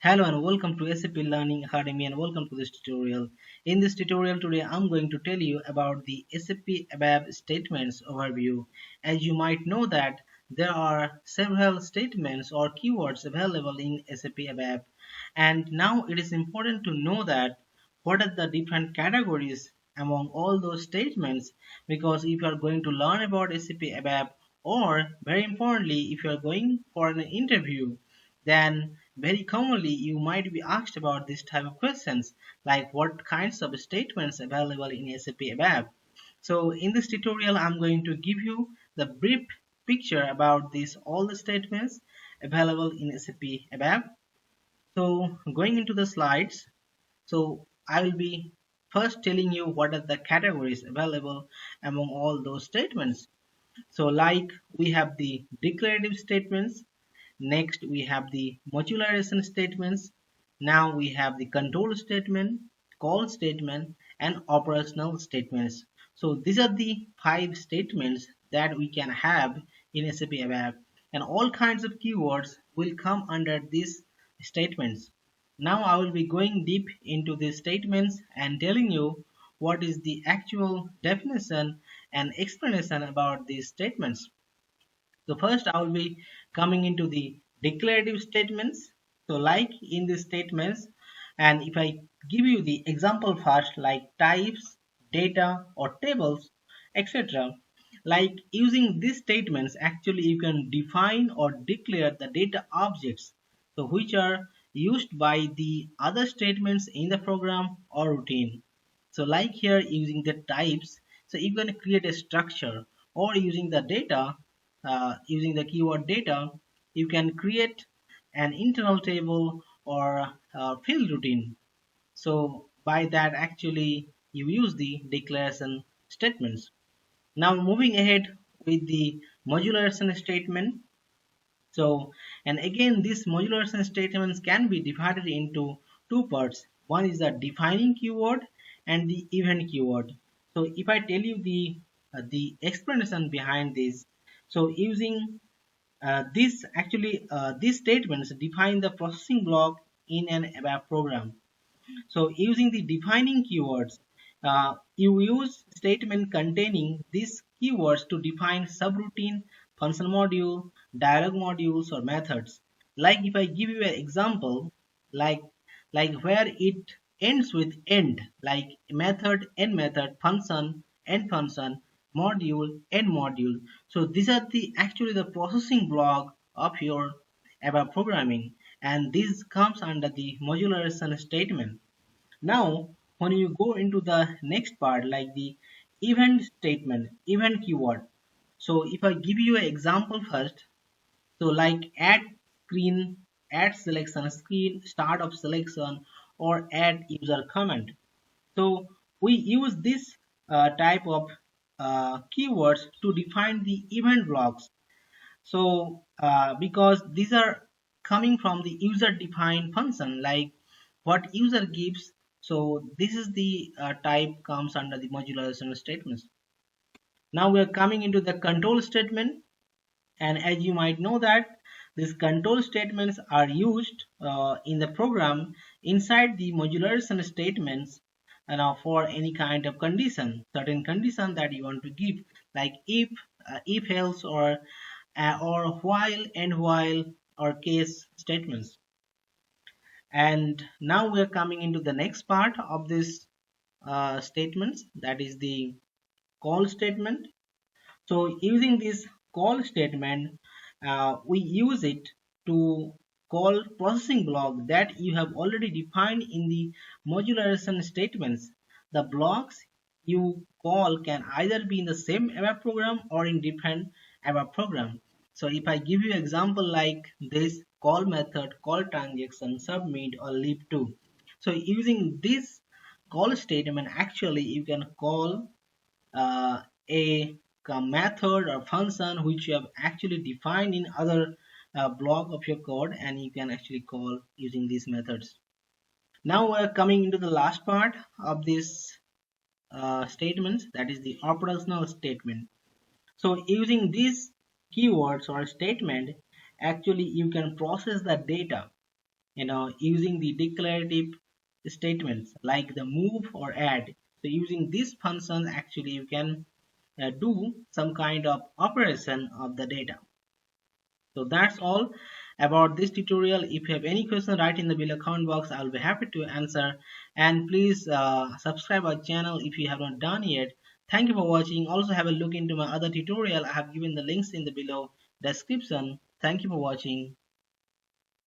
Hello and welcome to SAP Learning Academy and welcome to this tutorial. In this tutorial today I'm going to tell you about the SAP ABAP Statements overview. As you might know that there are several statements or keywords available in SAP ABAP, and now it is important to know that what are the different categories among all those statements, because if you are going to learn about SAP ABAP, or very importantly if you are going for an interview, then very commonly you might be asked about this type of questions, like what kinds of statements available in SAP ABAP. So in this tutorial I'm going to give you the brief picture about these all the statements available in SAP ABAP. So going into the slides, so I will be first telling you what are the categories available among all those statements. So like we have the declarative statements. Next, we have the modularization statements. Now we have the control statement, call statement, and operational statements. So these are the 5 statements that we can have in SAP ABAP, and all kinds of keywords will come under these statements. Now I will be going deep into these statements and telling you what is the actual definition and explanation about these statements. So first I will be coming into the declarative statements. So like in these statements, and if I give you the example first, like types, data or tables, etc. Like using these statements, actually you can define or declare the data objects, so which are used by the other statements in the program or routine. So like here using the types, so you can create a structure, or using the data, using the keyword data, you can create an internal table or field routine. So by that actually you use the declaration statements. Now moving ahead with the modularization statement. So, and again these modularization statements can be divided into two parts. One is the defining keyword and the event keyword. So if I tell you the explanation behind this, so using these statements define the processing block in an ABAP program. So using the defining keywords, you use statement containing these keywords to define subroutine, function module, dialog modules, or methods. Like if I give you an example, like where it ends with end, like method, end method, function, end function, module, end module. So these are the actually the processing block of your ABAP programming, and this comes under the modularization statement. Now, when you go into the next part, like the event statement, event keyword. So if I give you an example first, so like add screen, add selection screen, start of selection, or add user comment. So we use this type of keywords to define the event blocks. So because these are coming from the user defined function, like what user gives, so this is the type comes under the modularization statements. Now we are coming into the control statement, and as you might know that these control statements are used in the program inside the modularization statements, and for any kind of condition, certain condition that you want to give, like if else, or while, and while, or case statements. And now we are coming into the next part of this statements, that is the call statement. So using this call statement, we use it to call processing block that you have already defined in the modularization statements. The blocks you call can either be in the same ABAP program or in different ABAP program. So if I give you example like this call method, call transaction, submit, or leave to. So using this call statement, actually you can call uh, a method or function which you have actually defined in other block of your code, and you can actually call using these methods. Now we're coming into the last part of this statements, that is the operational statement. So using these keywords or statement, actually you can process the data using the declarative statements like the move or add. So using this function, actually you can do some kind of operation of the data. So that's all about this tutorial. If you have any question, write in the below comment box. I'll be happy to answer. And please subscribe our channel if you have not done yet. Thank you for watching. Also have a look into my other tutorial. I have given the links in the below description. Thank you for watching.